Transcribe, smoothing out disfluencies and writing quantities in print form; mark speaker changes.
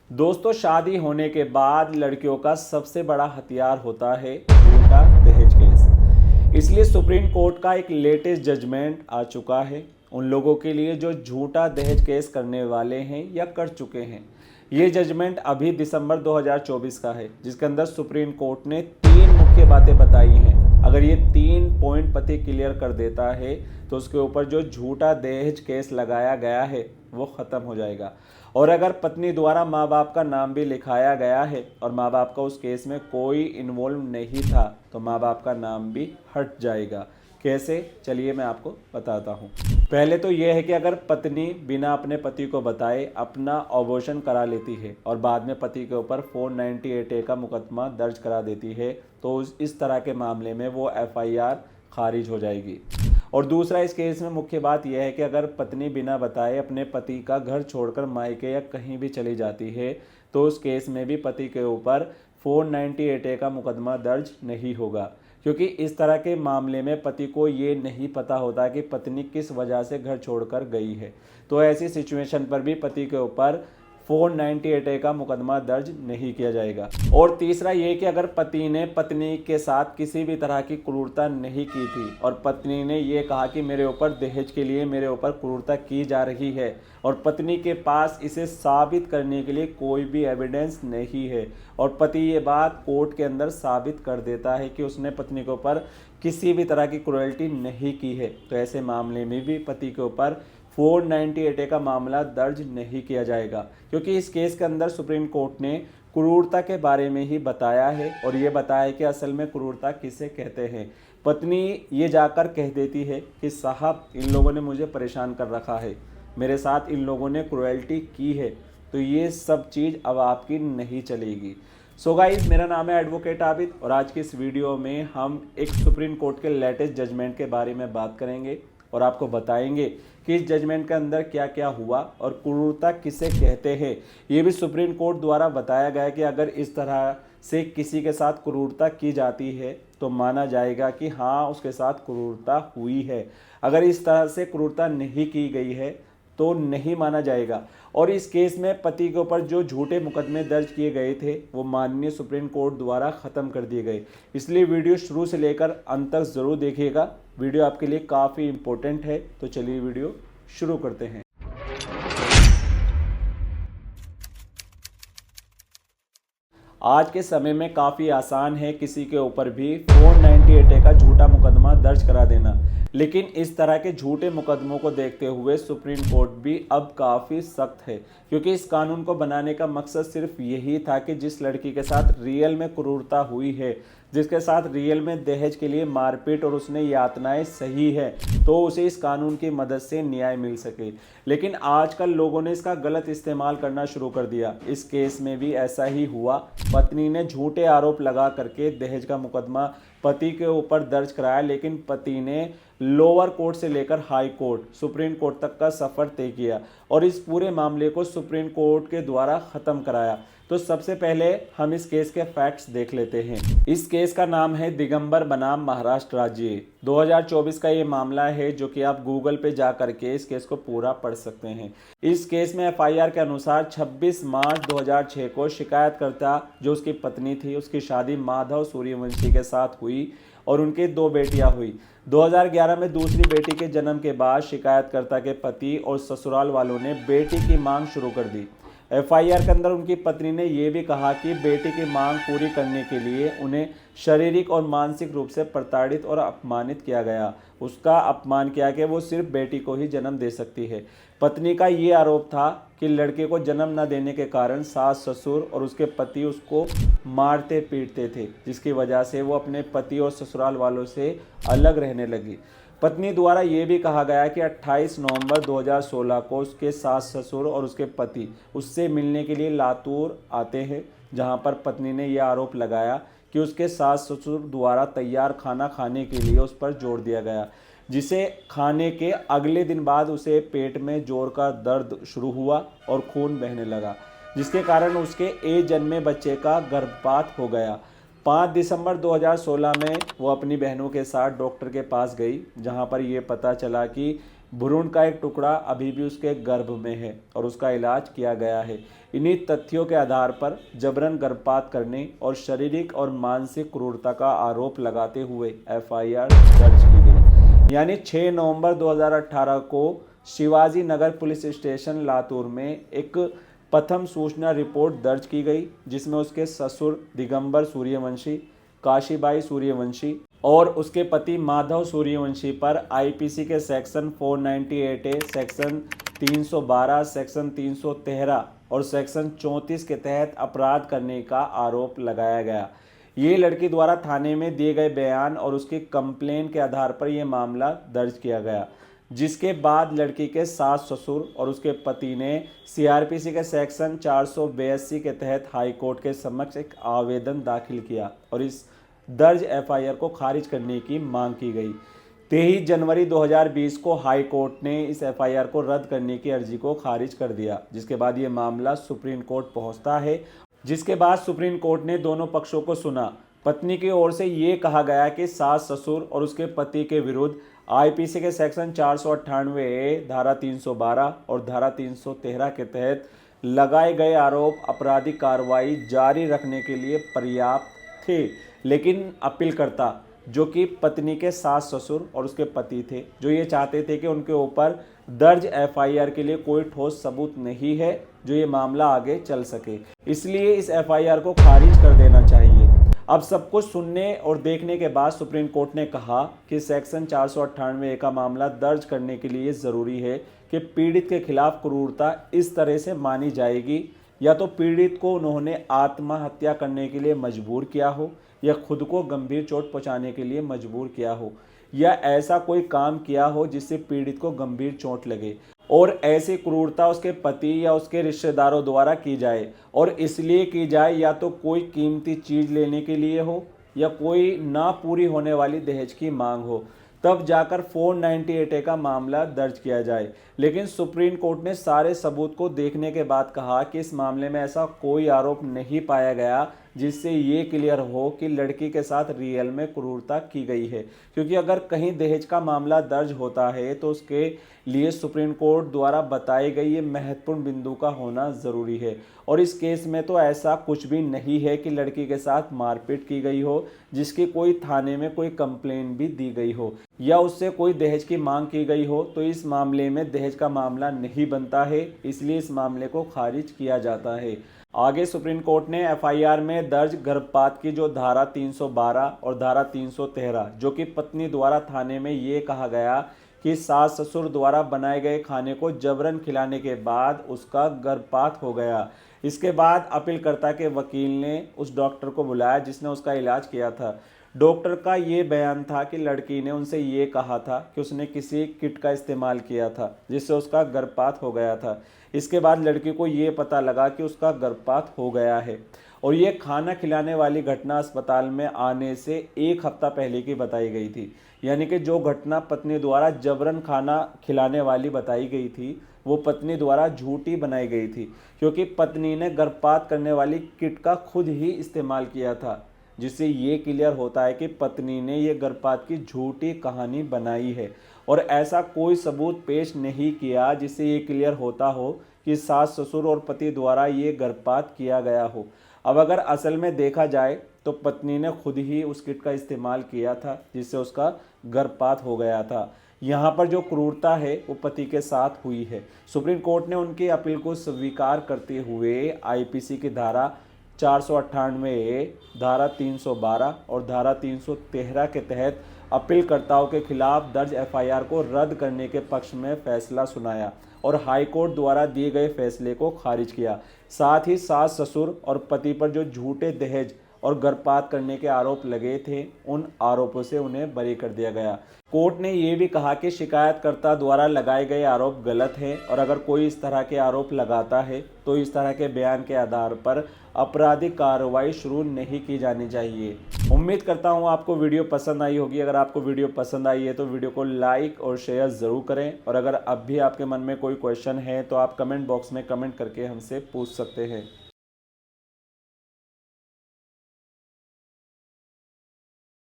Speaker 1: दोस्तों, शादी होने के बाद लड़कियों का सबसे बड़ा हथियार होता है झूठा दहेज केस। इसलिए सुप्रीम कोर्ट का एक लेटेस्ट जजमेंट आ चुका है उन लोगों के लिए जो झूठा दहेज केस करने वाले हैं या कर चुके हैं। ये जजमेंट अभी दिसंबर 2024 का है, जिसके अंदर सुप्रीम कोर्ट ने 3 मुख्य बातें बताई हैं। अगर ये 3 पॉइंट पति क्लियर कर देता है तो उसके ऊपर जो झूठा दहेज केस लगाया गया है वो ख़त्म हो जाएगा। और अगर पत्नी द्वारा माँ बाप का नाम भी लिखाया गया है और माँ बाप का उस केस में कोई इन्वॉल्व नहीं था तो माँ बाप का नाम भी हट जाएगा। कैसे, चलिए मैं आपको बताता हूँ। पहले तो यह है कि अगर पत्नी बिना अपने पति को बताए अपना अबॉर्शन करा लेती है और बाद में पति के ऊपर 498A का मुकदमा दर्ज करा देती है तो इस तरह के मामले में वो FIR खारिज हो जाएगी। और दूसरा, इस केस में मुख्य बात यह है कि अगर पत्नी बिना बताए अपने पति का घर छोड़कर मायके या कहीं भी चली जाती है तो उस केस में भी पति के ऊपर 498A का मुकदमा दर्ज नहीं होगा, क्योंकि इस तरह के मामले में पति को ये नहीं पता होता कि पत्नी किस वजह से घर छोड़कर गई है। तो ऐसी सिचुएशन पर भी पति के ऊपर 498A का मुकदमा दर्ज नहीं किया जाएगा। और तीसरा ये कि अगर पति ने पत्नी के साथ किसी भी तरह की क्रूरता नहीं की थी और पत्नी ने ये कहा कि मेरे ऊपर दहेज के लिए मेरे ऊपर क्रूरता की जा रही है और पत्नी के पास इसे साबित करने के लिए कोई भी एविडेंस नहीं है और पति ये बात कोर्ट के अंदर साबित कर देता है कि उसने पत्नी के ऊपर किसी भी तरह की क्रूरल्टी नहीं की है, तो ऐसे मामले में भी पति के ऊपर 498A का मामला दर्ज नहीं किया जाएगा, क्योंकि इस केस के अंदर सुप्रीम कोर्ट ने क्रूरता के बारे में ही बताया है और ये बताया है कि असल में क्रूरता किसे कहते हैं। पत्नी ये जाकर कह देती है कि साहब, इन लोगों ने मुझे परेशान कर रखा है, मेरे साथ इन लोगों ने क्रूरल्टी की है, तो ये सब चीज़ अब आपकी नहीं चलेगी। सो गाइस, मेरा नाम है एडवोकेट आबिद और आज की इस वीडियो में हम एक सुप्रीम कोर्ट के लेटेस्ट जजमेंट के बारे में बात करेंगे और आपको बताएंगे कि इस जजमेंट के अंदर क्या क्या हुआ और क्रूरता किसे कहते हैं। ये भी सुप्रीम कोर्ट द्वारा बताया गया कि अगर इस तरह से किसी के साथ क्रूरता की जाती है तो माना जाएगा कि हाँ, उसके साथ क्रूरता हुई है। अगर इस तरह से क्रूरता नहीं की गई है तो नहीं माना जाएगा। और इस केस में पति के ऊपर जो झूठे मुकदमे दर्ज किए गए थे वो माननीय सुप्रीम कोर्ट द्वारा ख़त्म कर दिए गए। इसलिए वीडियो शुरू से लेकर अंत तक ज़रूर देखिएगा, वीडियो आपके लिए काफ़ी इम्पोर्टेंट है। तो चलिए वीडियो शुरू करते हैं। आज के समय में काफ़ी आसान है किसी के ऊपर भी 498A का झूठा मुकदमा दर्ज करा देना, लेकिन इस तरह के झूठे मुकदमों को देखते हुए सुप्रीम कोर्ट भी अब काफ़ी सख्त है, क्योंकि इस कानून को बनाने का मकसद सिर्फ यही था कि जिस लड़की के साथ रियल में क्रूरता हुई है, जिसके साथ रियल में दहेज के लिए मारपीट और उसने यातनाएं सही है, तो उसे इस कानून की मदद से न्याय मिल सके। लेकिन आजकल लोगों ने इसका गलत इस्तेमाल करना शुरू कर दिया। इस केस में भी ऐसा ही हुआ। पत्नी ने झूठे आरोप लगा करके दहेज का मुकदमा पति के ऊपर दर्ज कराया, लेकिन पति ने लोअर कोर्ट से लेकर हाई कोर्ट, सुप्रीम कोर्ट तक का सफ़र तय किया और इस पूरे मामले को सुप्रीम कोर्ट के द्वारा ख़त्म कराया। तो सबसे पहले हम इस केस के फैक्ट्स देख लेते हैं। इस केस का नाम है दिगंबर बनाम महाराष्ट्र राज्य। 2024 का ये मामला है, जो कि आप गूगल पे जा करके इस केस को पूरा पढ़ सकते हैं। इस केस में FIR के अनुसार 26 मार्च 2006 को शिकायतकर्ता, जो उसकी पत्नी थी, उसकी शादी माधव सूर्यवंशी के साथ हुई और उनके 2 बेटियां हुई। 2011 में दूसरी बेटी के जन्म के बाद शिकायतकर्ता के पति और ससुराल वालों ने बेटी की मांग शुरू कर दी। FIR के अंदर उनकी पत्नी ने यह भी कहा कि बेटी की मांग पूरी करने के लिए उन्हें शारीरिक और मानसिक रूप से प्रताड़ित और अपमानित किया गया। उसका अपमान किया कि वो सिर्फ बेटी को ही जन्म दे सकती है। पत्नी का ये आरोप था कि लड़के को जन्म न देने के कारण सास ससुर और उसके पति उसको मारते पीटते थे, जिसकी वजह से वो अपने पति और ससुराल वालों से अलग रहने लगी। पत्नी द्वारा ये भी कहा गया कि 28 नवंबर 2016 को उसके सास ससुर और उसके पति उससे मिलने के लिए लातूर आते हैं, जहां पर पत्नी ने यह आरोप लगाया कि उसके सास ससुर द्वारा तैयार खाना खाने के लिए उस पर जोर दिया गया, जिसे खाने के अगले दिन बाद उसे पेट में जोर का दर्द शुरू हुआ और खून बहने लगा, जिसके कारण उसके जन्मे बच्चे का गर्भपात हो गया। 5 दिसंबर 2016 में वो अपनी बहनों के साथ डॉक्टर के पास गई, जहां पर ये पता चला कि भ्रूण का एक टुकड़ा अभी भी उसके गर्भ में है और उसका इलाज किया गया है। इन्हीं तथ्यों के आधार पर जबरन गर्भपात करने और शारीरिक और मानसिक क्रूरता का आरोप लगाते हुए एफआईआर दर्ज की गई। यानी 6 नवंबर 2018 को शिवाजी नगर पुलिस स्टेशन लातूर में एक प्रथम सूचना रिपोर्ट दर्ज की गई, जिसमें उसके ससुर दिगंबर सूर्यवंशी, काशीबाई सूर्यवंशी और उसके पति माधव सूर्यवंशी पर आईपीसी के सेक्शन 498A, सेक्शन 312, सेक्शन 313 और सेक्शन 34 के तहत अपराध करने का आरोप लगाया गया। ये लड़की द्वारा थाने में दिए गए बयान और उसकी कंप्लेन के आधार पर यह मामला दर्ज किया गया, जिसके बाद लड़की के सास ससुर और उसके पति ने सीआरपीसी के सेक्शन 482 के तहत हाई कोर्ट के समक्ष एक आवेदन दाखिल किया और इस दर्ज एफआईआर को खारिज करने की मांग की गई। 23 जनवरी 2020 को हाई कोर्ट ने इस एफआईआर को रद्द करने की अर्जी को खारिज कर दिया, जिसके बाद ये मामला सुप्रीम कोर्ट पहुंचता है, जिसके बाद सुप्रीम कोर्ट ने दोनों पक्षों को सुना। पत्नी की ओर से ये कहा गया कि सास ससुर और उसके पति के विरुद्ध आईपीसी के सेक्शन 498A, धारा 312 और धारा 313 के तहत लगाए गए आरोप आपराधिक कार्रवाई जारी रखने के लिए पर्याप्त थे, लेकिन अपीलकर्ता जो कि पत्नी के सास ससुर और उसके पति थे, जो ये चाहते थे कि उनके ऊपर दर्ज एफआईआर के लिए कोई ठोस सबूत नहीं है जो ये मामला आगे चल सके, इसलिए इस एफआईआर को खारिज कर देना चाहिए। अब सब कुछ सुनने और देखने के बाद सुप्रीम कोर्ट ने कहा कि सेक्शन 498A का मामला दर्ज करने के लिए ज़रूरी है कि पीड़ित के खिलाफ क्रूरता इस तरह से मानी जाएगी, या तो पीड़ित को उन्होंने आत्महत्या करने के लिए मजबूर किया हो, या खुद को गंभीर चोट पहुंचाने के लिए मजबूर किया हो, या ऐसा कोई काम किया हो जिससे पीड़ित को गंभीर चोट लगे और ऐसी क्रूरता उसके पति या उसके रिश्तेदारों द्वारा की जाए, और इसलिए की जाए या तो कोई कीमती चीज़ लेने के लिए हो या कोई ना पूरी होने वाली दहेज की मांग हो, तब जाकर 498A का मामला दर्ज किया जाए। लेकिन सुप्रीम कोर्ट ने सारे सबूत को देखने के बाद कहा कि इस मामले में ऐसा कोई आरोप नहीं पाया गया जिससे ये क्लियर हो कि लड़की के साथ रियल में क्रूरता की गई है, क्योंकि अगर कहीं दहेज का मामला दर्ज होता है तो उसके लिए सुप्रीम कोर्ट द्वारा बताई गई ये महत्वपूर्ण बिंदु का होना ज़रूरी है, और इस केस में तो ऐसा कुछ भी नहीं है कि लड़की के साथ मारपीट की गई हो, जिसकी कोई थाने में कोई कंप्लेन भी दी गई हो, या उससे कोई दहेज की मांग की गई हो, तो इस मामले में दहेज का मामला नहीं बनता है, इसलिए इस मामले को खारिज किया जाता है। आगे सुप्रीम कोर्ट ने एफआईआर में दर्ज गर्भपात की जो धारा 312 और धारा 313, जो कि पत्नी द्वारा थाने में ये कहा गया कि सास ससुर द्वारा बनाए गए खाने को जबरन खिलाने के बाद उसका गर्भपात हो गया। इसके बाद अपीलकर्ता के वकील ने उस डॉक्टर को बुलाया जिसने उसका इलाज किया था। डॉक्टर का ये बयान था कि लड़की ने उनसे ये कहा था कि उसने किसी किट का इस्तेमाल किया था जिससे उसका गर्भपात हो गया था। इसके बाद लड़की को ये पता लगा कि उसका गर्भपात हो गया है, और ये खाना खिलाने वाली घटना अस्पताल में आने से 1 हफ्ता पहले की बताई गई थी। यानी कि जो घटना पत्नी द्वारा जबरन खाना खिलाने वाली बताई गई थी वो पत्नी द्वारा झूठी बनाई गई थी, क्योंकि पत्नी ने गर्भपात करने वाली किट का खुद ही इस्तेमाल किया था, जिससे ये क्लियर होता है कि पत्नी ने ये गर्भपात की झूठी कहानी बनाई है, और ऐसा कोई सबूत पेश नहीं किया जिससे ये क्लियर होता हो कि सास ससुर और पति द्वारा ये गर्भपात किया गया हो। अब अगर असल में देखा जाए तो पत्नी ने खुद ही उस किट का इस्तेमाल किया था जिससे उसका गर्भपात हो गया था। यहाँ पर जो क्रूरता है वो पति के साथ हुई है। सुप्रीम कोर्ट ने उनकी अपील को स्वीकार करते हुए आईपीसी की धारा 498A, धारा 312 और धारा 313 के तहत अपीलकर्ताओं के खिलाफ दर्ज एफआईआर को रद्द करने के पक्ष में फैसला सुनाया और हाई कोर्ट द्वारा दिए गए फैसले को खारिज किया। साथ ही सास ससुर और पति पर जो झूठे दहेज और गर्भपात करने के आरोप लगे थे उन आरोपों से उन्हें बरी कर दिया गया। कोर्ट ने ये भी कहा कि शिकायतकर्ता द्वारा लगाए गए आरोप गलत हैं, और अगर कोई इस तरह के आरोप लगाता है तो इस तरह के बयान के आधार पर आपराधिक कार्रवाई शुरू नहीं की जानी चाहिए। उम्मीद करता हूँ आपको वीडियो पसंद आई होगी। अगर आपको वीडियो पसंद आई है तो वीडियो को लाइक और शेयर ज़रूर करें, और अगर अब भी आपके मन में कोई क्वेश्चन है तो आप कमेंट बॉक्स में कमेंट करके हमसे पूछ सकते हैं।